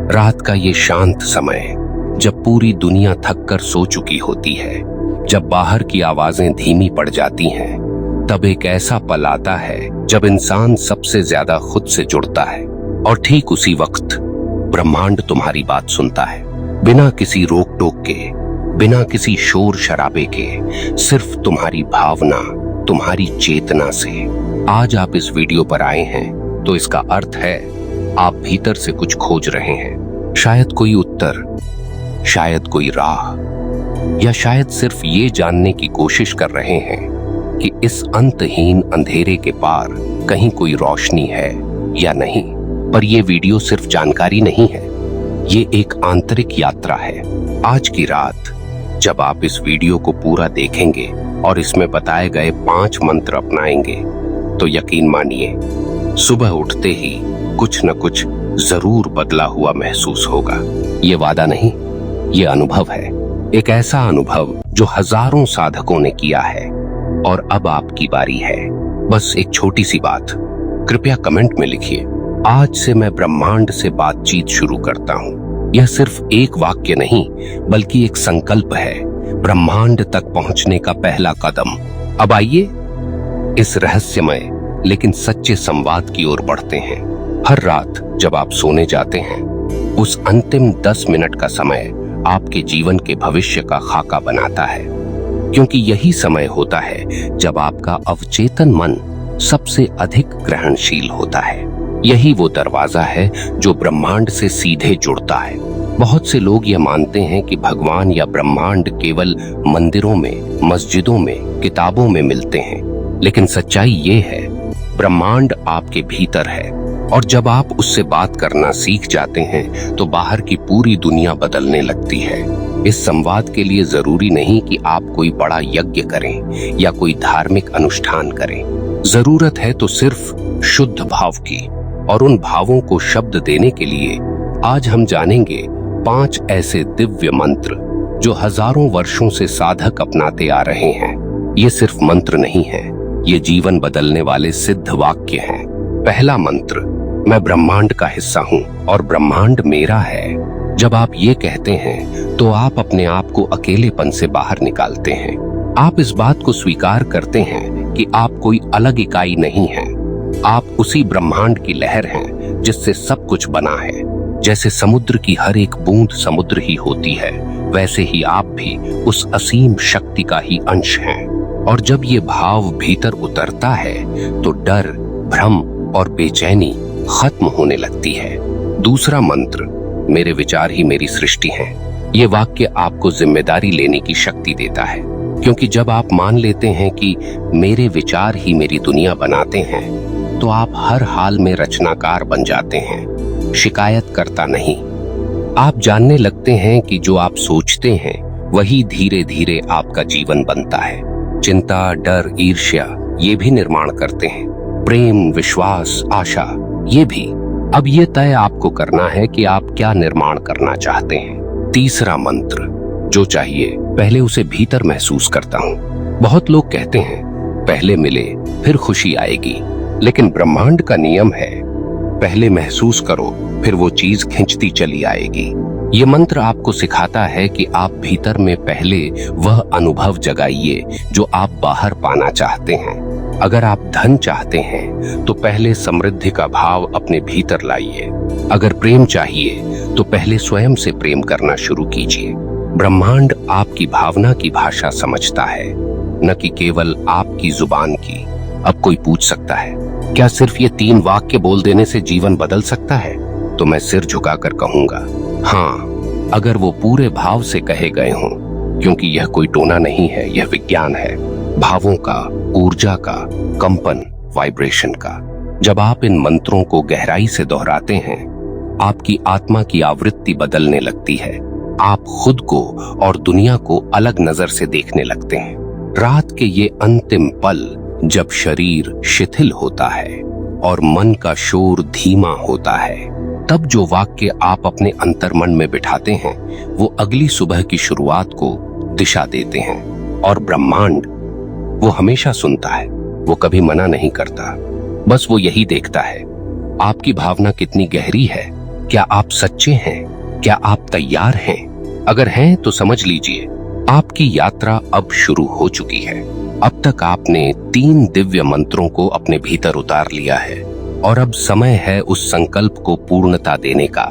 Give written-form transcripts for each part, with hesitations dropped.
रात का ये शांत समय, जब पूरी दुनिया थक कर सो चुकी होती है, जब बाहर की आवाजें धीमी पड़ जाती हैं, तब एक ऐसा पल आता है जब इंसान सबसे ज्यादा खुद से जुड़ता है। और ठीक उसी वक्त ब्रह्मांड तुम्हारी बात सुनता है, बिना किसी रोक टोक के, बिना किसी शोर शराबे के, सिर्फ तुम्हारी भावना, तुम्हारी चेतना से। आज आप इस वीडियो पर आए हैं तो इसका अर्थ है आप भीतर से कुछ खोज रहे हैं। शायद कोई उत्तर, शायद कोई राह, या शायद सिर्फ ये जानने की कोशिश कर रहे हैं कि इस अंतहीन अंधेरे के पार कहीं कोई रोशनी है या नहीं। पर यह वीडियो सिर्फ जानकारी नहीं है, ये एक आंतरिक यात्रा है। आज की रात जब आप इस वीडियो को पूरा देखेंगे और इसमें बताए गए 5 मंत्र अपनाएंगे तो यकीन मानिए, सुबह उठते ही कुछ न कुछ जरूर बदला हुआ महसूस होगा। ये वादा नहीं, ये अनुभव है। एक ऐसा अनुभव जो हजारों साधकों ने किया है। और अब आपकी बारी है। बस एक छोटी सी बात, कृपया कमेंट में लिखिए, आज से मैं ब्रह्मांड से बातचीत शुरू करता हूँ। यह सिर्फ एक वाक्य नहीं, बल्कि एक संकल्प है, ब्रह्मांड तक पहुंचने का पहला कदम। अब आइए इस रहस्यमय लेकिन सच्चे संवाद की ओर बढ़ते हैं। हर रात जब आप सोने जाते हैं, उस अंतिम 10 मिनट का समय आपके जीवन के भविष्य का खाका बनाता है, क्योंकि यही समय होता है जब आपका अवचेतन मन सबसे अधिक ग्रहणशील होता है। यही वो दरवाजा है जो ब्रह्मांड से सीधे जुड़ता है। बहुत से लोग यह मानते हैं कि भगवान या ब्रह्मांड केवल मंदिरों में, मस्जिदों में, किताबों में मिलते हैं, लेकिन सच्चाई ये है, ब्रह्मांड आपके भीतर है। और जब आप उससे बात करना सीख जाते हैं तो बाहर की पूरी दुनिया बदलने लगती है। इस संवाद के लिए जरूरी नहीं कि आप कोई बड़ा यज्ञ करें या कोई धार्मिक अनुष्ठान करें। जरूरत है तो सिर्फ शुद्ध भाव की। और उन भावों को शब्द देने के लिए आज हम जानेंगे 5 ऐसे दिव्य मंत्र जो हजारों वर्षों से साधक अपनाते आ रहे हैं। ये सिर्फ मंत्र नहीं है, ये जीवन बदलने वाले सिद्ध वाक्य हैं। पहला मंत्र, मैं ब्रह्मांड का हिस्सा हूँ और ब्रह्मांड मेरा है। जब आप ये कहते हैं तो आप अपने आप को अकेलेपन से बाहर निकालते हैं। आप इस बात को स्वीकार करते हैं कि आप कोई अलग इकाई नहीं हैं। आप उसी ब्रह्मांड की लहर हैं जिससे सब कुछ बना है। जैसे समुद्र की हर एक बूंद समुद्र ही होती है, वैसे ही आप भी उस असीम शक्ति का ही अंश हैं। और जब ये भाव भीतर उतरता है तो डर, भ्रम और बेचैनी खत्म होने लगती है। दूसरा मंत्र, मेरे विचार ही मेरी सृष्टि हैं। ये वाक्य आपको जिम्मेदारी लेने की शक्ति देता है, क्योंकि जब आप मान लेते हैं कि मेरे विचार ही मेरी दुनिया बनाते हैं, तो आप हर हाल में रचनाकार बन जाते हैं, शिकायत करता नहीं। आप जानने लगते हैं कि जो आप सोचते हैं वही धीरे धीरे आपका जीवन बनता है। चिंता, डर, ईर्ष्या ये भी निर्माण करते हैं। प्रेम, विश्वास, आशा ये भी। अब ये तय आपको करना है कि आप क्या निर्माण करना चाहते हैं। तीसरा मंत्र, जो चाहिए पहले उसे भीतर महसूस करता हूँ। बहुत लोग कहते हैं पहले मिले फिर खुशी आएगी, लेकिन ब्रह्मांड का नियम है, पहले महसूस करो फिर वो चीज खिंचती चली आएगी। ये मंत्र आपको सिखाता है कि आप भीतर में पहले वह अनुभव जगाइए जो आप बाहर पाना चाहते हैं। अगर आप धन चाहते हैं तो पहले समृद्धि का भाव अपने भीतर लाइए। अगर प्रेम चाहिए तो पहले स्वयं से प्रेम करना शुरू कीजिए। ब्रह्मांड आपकी भावना की भाषा समझता है, न कि केवल आपकी जुबान की। अब कोई पूछ सकता है, क्या सिर्फ ये 3 वाक्य बोल देने से जीवन बदल सकता है? तो मैं सिर झुकाकर कहूंगा, हाँ, अगर वो पूरे भाव से कहे गए हों, क्योंकि यह कोई टोना नहीं है, यह विज्ञान है, भावों का, ऊर्जा का, कंपन, वाइब्रेशन का। जब आप इन मंत्रों को गहराई से दोहराते हैं, आपकी आत्मा की आवृत्ति बदलने लगती है। आप खुद को और दुनिया को अलग नजर से देखने लगते हैं। रात के ये अंतिम पल, जब शरीर शिथिल होता है और मन का शोर धीमा होता है, तब जो वाक्य आप अपने अंतर्मन में बिठाते हैं वो अगली सुबह की शुरुआत को दिशा देते हैं। और ब्रह्मांड वो हमेशा सुनता है, वो कभी मना नहीं करता, बस वो यही देखता है आपकी भावना कितनी गहरी है क्या आप सच्चे हैं? क्या आप तैयार हैं? अगर हैं तो समझ लीजिए आपकी यात्रा अब शुरू हो चुकी है। अब तक आपने 3 दिव्य मंत्रों को अपने भीतर उतार लिया है और अब समय है उस संकल्प को पूर्णता देने का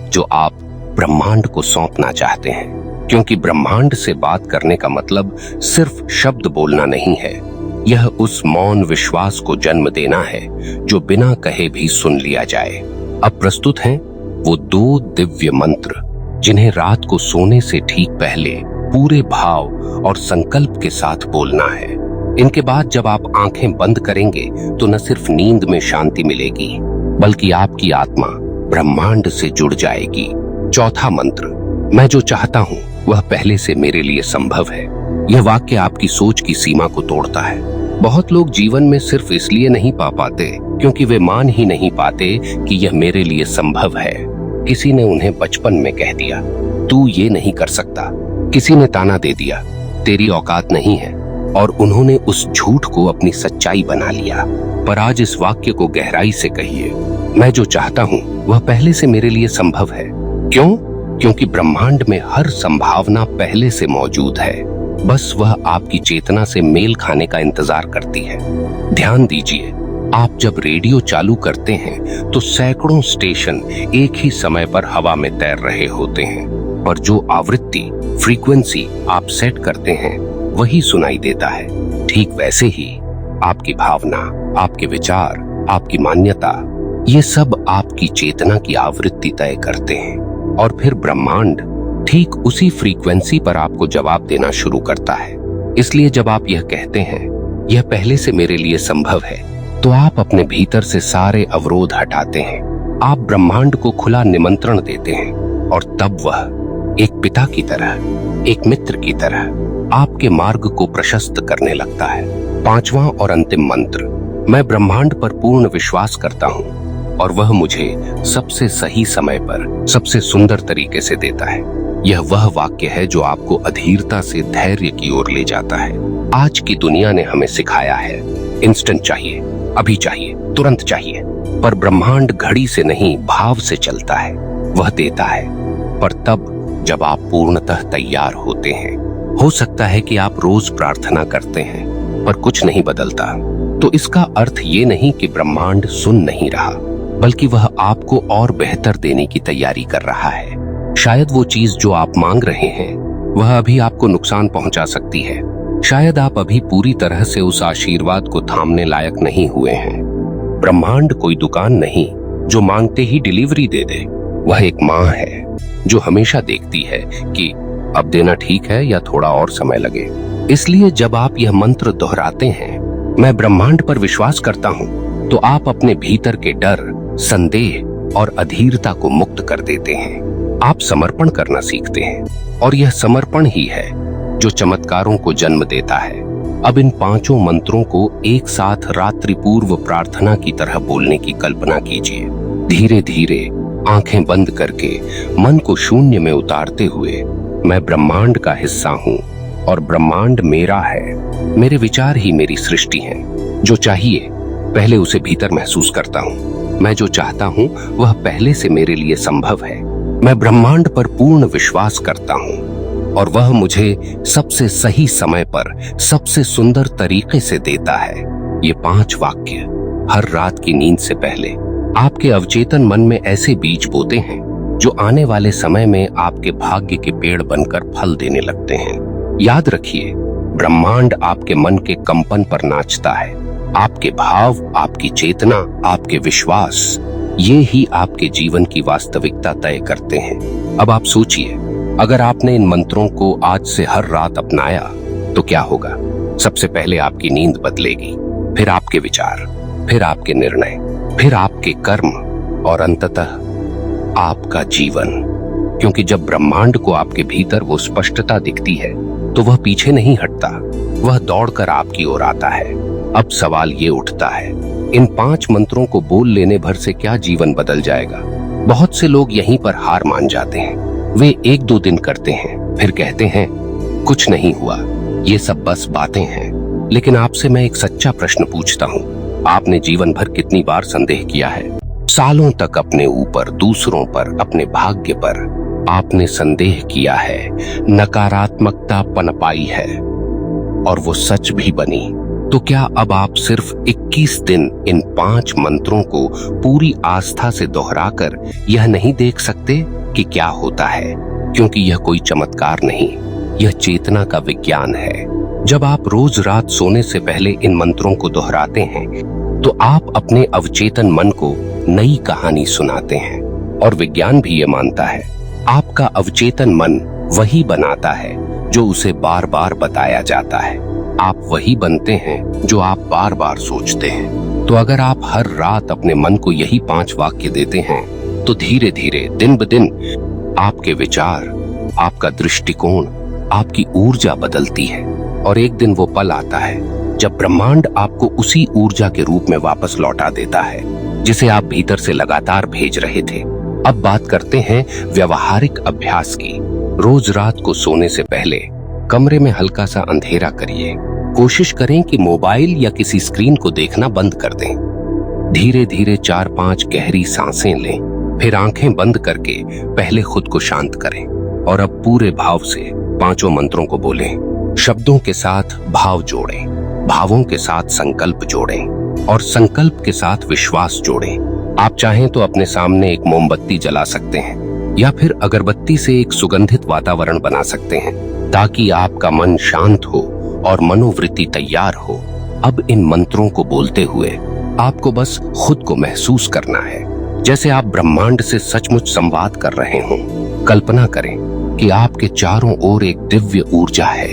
जो आप ब्रह्मांड को सौंपना चाहते हैं। क्योंकि ब्रह्मांड से बात करने का मतलब सिर्फ शब्द बोलना नहीं है, यह उस मौन विश्वास को जन्म देना है जो बिना कहे भी सुन लिया जाए। अब प्रस्तुत हैं वो 2 दिव्य मंत्र जिन्हें रात को सोने से ठीक पहले पूरे भाव और संकल्प के साथ बोलना है। इनके बाद जब आप आंखें बंद करेंगे तो न सिर्फ नींद में शांति मिलेगी बल्कि आपकी आत्मा ब्रह्मांड से जुड़ जाएगी। चौथा मंत्र, मैं जो चाहता हूँ वह पहले से मेरे लिए संभव है। यह वाक्य आपकी सोच की सीमा को तोड़ता है। बहुत लोग जीवन में सिर्फ इसलिए नहीं पा पाते क्योंकि वे मान ही नहीं पाते कि यह मेरे लिए संभव है। किसी ने उन्हें बचपन में कह दिया, तू ये नहीं कर सकता। किसी ने ताना दे दिया, तेरी औकात नहीं है, और उन्होंने उस झूठ को अपनी सच्चाई बना लिया। पर आज इस वाक्य को गहराई से कहिए, मैं जो चाहता हूँ वह पहले से मेरे लिए संभव है। क्यों? क्योंकि ब्रह्मांड में हर संभावना पहले से मौजूद है, बस वह आपकी चेतना से मेल खाने का इंतजार करती है। ध्यान दीजिए, आप जब रेडियो चालू करते हैं तो सैकड़ों स्टेशन एक ही समय पर हवा में तैर रहे होते हैं, और जो आवृत्ति फ्रीक्वेंसी आप सेट करते हैं वही सुनाई देता है। ठीक वैसे ही आपकी भावना, आपके विचार, आपकी मान्यता, ये सब आपकी चेतना की आवृत्ति तय करते हैं, और फिर ब्रह्मांड ठीक उसी फ्रीक्वेंसी पर आपको जवाब देना शुरू करता है। इसलिए जब आप यह कहते हैं यह पहले से मेरे लिए संभव है, तो आप अपने भीतर से सारे अवरोध हटाते हैं। आप ब्रह्मांड को खुला निमंत्रण देते हैं, और तब वह एक पिता की तरह, एक मित्र की तरह आपके मार्ग को प्रशस्त करने लगता है। 5वां और अंतिम मंत्र, मैं ब्रह्मांड पर पूर्ण विश्वास करता हूँ और वह मुझे सबसे सही समय पर सबसे सुंदर तरीके से देता है। यह वह वाक्य है जो आपको अधीरता से धैर्य की ओर ले जाता है। आज की दुनिया ने हमें सिखाया है इंस्टेंट चाहिए, अभी चाहिए, तुरंत चाहिए, पर ब्रह्मांड घड़ी से नहीं भाव से चलता है। वह देता है, पर तब जब आप पूर्णतः तैयार होते हैं। हो सकता है कि आप रोज प्रार्थना करते हैं पर कुछ नहीं बदलता, तो इसका अर्थ ये नहीं कि ब्रह्मांड सुन नहीं रहा, बल्कि वह आपको और बेहतर देने की तैयारी कर रहा है। शायद वो चीज जो आप मांग रहे हैं वह अभी आपको नुकसान पहुंचा सकती है। शायद आप अभी पूरी तरह से उस आशीर्वाद को थामने लायक नहीं हुए हैं। ब्रह्मांड कोई दुकान नहीं जो मांगते ही डिलीवरी दे दे। वह एक माँ है जो हमेशा देखती है कि अब देना ठीक है या थोड़ा और समय लगे। इसलिए जब आप यह मंत्र दोहराते हैं, मैं ब्रह्मांड पर विश्वास करता हूँ, तो आप अपने भीतर के डर, संदेह और अधीरता को मुक्त कर देते हैं। आप समर्पण करना सीखते हैं, और यह समर्पण ही है जो चमत्कारों को जन्म देता है। अब इन 5 मंत्रों को एक साथ रात्रि पूर्व प्रार्थना की तरह बोलने की कल्पना कीजिए। धीरे धीरे आंखें बंद करके मन को शून्य में उतारते हुए, मैं ब्रह्मांड का हिस्सा हूँ और ब्रह्मांड मेरा है। मेरे विचार ही मेरी सृष्टि हैं। जो चाहिए पहले उसे भीतर महसूस करता हूँ। मैं जो चाहता हूँ वह पहले से मेरे लिए संभव है। मैं ब्रह्मांड पर पूर्ण विश्वास करता हूँ और वह मुझे सबसे सही समय पर सबसे सुंदर तरीके से देता है। ये 5 वाक्य हर रात की नींद से पहले आपके अवचेतन मन में ऐसे बीज बोते हैं जो आने वाले समय में आपके भाग्य के पेड़ बनकर फल देने लगते हैं। याद रखिए, ब्रह्मांड आपके मन के कंपन पर नाचता है। आपके भाव, आपकी चेतना, आपके विश्वास, ये ही आपके जीवन की वास्तविकता तय करते हैं। अब आप सोचिए, अगर आपने इन मंत्रों को आज से हर रात अपनाया तो क्या होगा? सबसे पहले आपकी नींद बदलेगी, फिर आपके विचार, फिर आपके निर्णय, फिर आपके कर्म, और अंततः आपका जीवन। क्योंकि जब ब्रह्मांड को आपके भीतर वो स्पष्टता दिखती है तो वह पीछे नहीं हटता, वह दौड़कर आपकी ओर आता है। अब सवाल ये उठता है, इन 5 मंत्रों को बोल लेने भर से क्या जीवन बदल जाएगा? बहुत से लोग यहीं पर हार मान जाते हैं। वे 1-2 दिन करते हैं, फिर कहते हैं कुछ नहीं हुआ, ये सब बस बातें हैं। लेकिन आपसे मैं एक सच्चा प्रश्न पूछता हूँ, आपने जीवन भर कितनी बार संदेह किया है? सालों तक अपने ऊपर, दूसरों पर, अपने भाग्य पर आपने संदेह किया है, नकारात्मकता पनपाई है और वो सच भी बनी। तो क्या अब आप सिर्फ 21 दिन इन 5 मंत्रों को पूरी आस्था से दोहराकर यह नहीं देख सकते कि क्या होता है? क्योंकि यह कोई चमत्कार नहीं, यह चेतना का विज्ञान है। जब आप रोज रात सोने से पहले इन मंत्रों को दोहराते हैं तो आप अपने अवचेतन मन को नई कहानी सुनाते हैं। और विज्ञान भी ये मानता है, आपका अवचेतन मन वही बनाता है जो उसे बार बार बताया जाता है। आप वही बनते हैं जो आप बार बार सोचते हैं। तो अगर आप हर रात अपने मन को यही 5 वाक्य देते हैं तो धीरे धीरे, दिन ब दिन आपके विचार, आपका दृष्टिकोण, आपकी ऊर्जा बदलती है। और एक दिन वो पल आता है जब ब्रह्मांड आपको उसी ऊर्जा के रूप में वापस लौटा देता है जिसे आप भीतर से लगातार भेज रहे थे। अब बात करते हैं व्यवहारिक अभ्यास की। रोज रात को सोने से पहले कमरे में हल्का सा अंधेरा करिए। कोशिश करें कि मोबाइल या किसी स्क्रीन को देखना बंद कर दें। धीरे धीरे 4-5 गहरी सांसें लें, फिर आंखें बंद करके पहले खुद को शांत करें और अब पूरे भाव से 5 मंत्रों को बोलें। शब्दों के साथ भाव जोड़ें, भावों के साथ संकल्प जोड़ें और संकल्प के साथ विश्वास जोड़ें। आप चाहें तो अपने सामने एक मोमबत्ती जला सकते हैं या फिर अगरबत्ती से एक सुगंधित वातावरण बना सकते हैं ताकि आपका मन शांत हो और मनोवृत्ति तैयार हो। अब इन मंत्रों को बोलते हुए आपको बस खुद को महसूस करना है जैसे आप ब्रह्मांड से सचमुच संवाद कर रहे हों। कल्पना करें कि आपके चारों ओर एक दिव्य ऊर्जा है,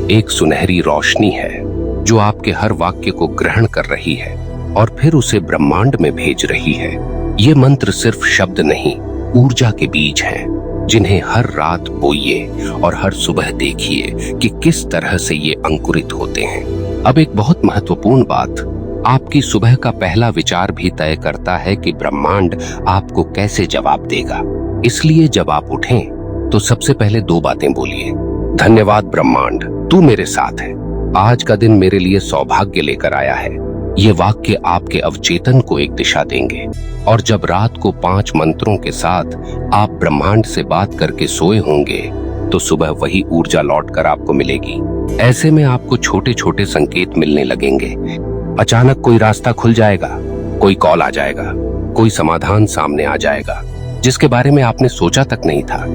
एक सुनहरी रोशनी है जो आपके हर वाक्य को ग्रहण कर रही है और फिर उसे ब्रह्मांड में भेज रही है। ये मंत्र सिर्फ शब्द नहीं, ऊर्जा के बीज हैं जिन्हें हर रात बोइए और हर सुबह देखिए कि किस तरह से ये अंकुरित होते हैं। अब एक बहुत महत्वपूर्ण बात, आपकी सुबह का पहला विचार भी तय करता है कि ब्रह्मांड आपको कैसे जवाब देगा। इसलिए जब आप उठें तो सबसे पहले 2 बातें बोलिए। धन्यवाद ब्रह्मांड, तू मेरे साथ है। आज का दिन मेरे लिए सौभाग्य लेकर आया है। ये वाक्य आपके अवचेतन को एक दिशा देंगे। और जब रात को 5 मंत्रों के साथ आप ब्रह्मांड से बात करके सोए होंगे तो सुबह वही ऊर्जा लौटकर आपको मिलेगी। ऐसे में आपको छोटे छोटे संकेत मिलने लगेंगे। अचानक कोई रास्ता खुल जाएगा, कोई कॉल आ जाएगा, कोई समाधान सामने आ जाएगा जिसके बारे में आपने सोचा तक नहीं था।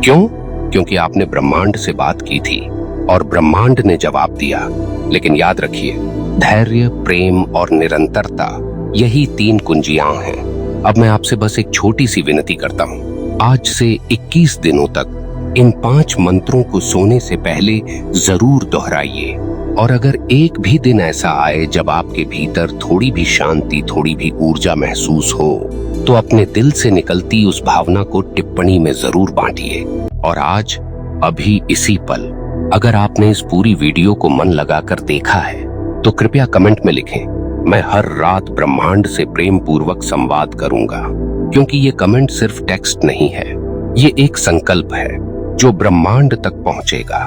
क्यों? क्योंकि आपने ब्रह्मांड से बात की थी और ब्रह्मांड ने जवाब दिया। लेकिन याद रखिए, धैर्य, प्रेम और निरंतरता, यही 3 कुंजियां हैं। अब मैं आपसे बस एक छोटी सी विनती करता हूँ। आज से 21 दिनों तक इन 5 मंत्रों को सोने से पहले जरूर दोहराइए। और अगर एक भी दिन ऐसा आए जब आपके भीतर थोड़ी भी शांति, थोड़ी भी ऊर्जा महसूस हो तो अपने दिल से निकलती उस भावना को टिप्पणी में जरूर बांटिए। और आज, अभी, इसी पल, अगर आपने इस पूरी वीडियो को मन लगाकर देखा है तो कृपया कमेंट में लिखें, मैं हर रात ब्रह्मांड से प्रेम पूर्वक संवाद करूंगा। क्योंकि ये कमेंट सिर्फ टेक्स्ट नहीं है, ये एक संकल्प है जो ब्रह्मांड तक पहुंचेगा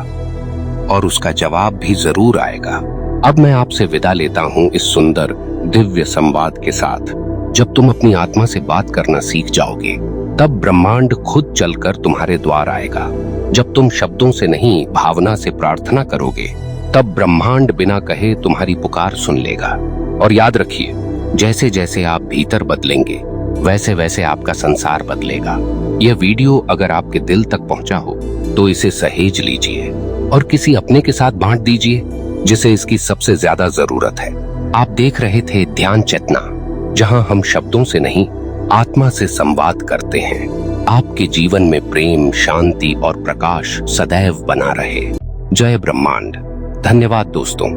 और उसका जवाब भी जरूर आएगा। अब मैं आपसे विदा लेता हूं इस सुंदर दिव्य संवाद के साथ। जब तुम अपनी आत्मा से बात करना सीख जाओगे तब ब्रह्मांड खुद चलकर तुम्हारे द्वार आएगा। जब तुम शब्दों से नहीं, भावना से प्रार्थना करोगे तब ब्रह्मांड बिना कहे तुम्हारी पुकार सुन लेगा। और याद रखिए, जैसे जैसे आप भीतर बदलेंगे वैसे वैसे आपका संसार बदलेगा। यह वीडियो अगर आपके दिल तक पहुंचा हो तो इसे सहेज लीजिए और किसी अपने के साथ बांट दीजिए जिसे इसकी सबसे ज्यादा जरूरत है। आप देख रहे थे ध्यान चेतना, जहां हम शब्दों से नहीं, आत्मा से संवाद करते हैं। आपके जीवन में प्रेम, शांति और प्रकाश सदैव बना रहे। जय ब्रह्मांड। धन्यवाद दोस्तों।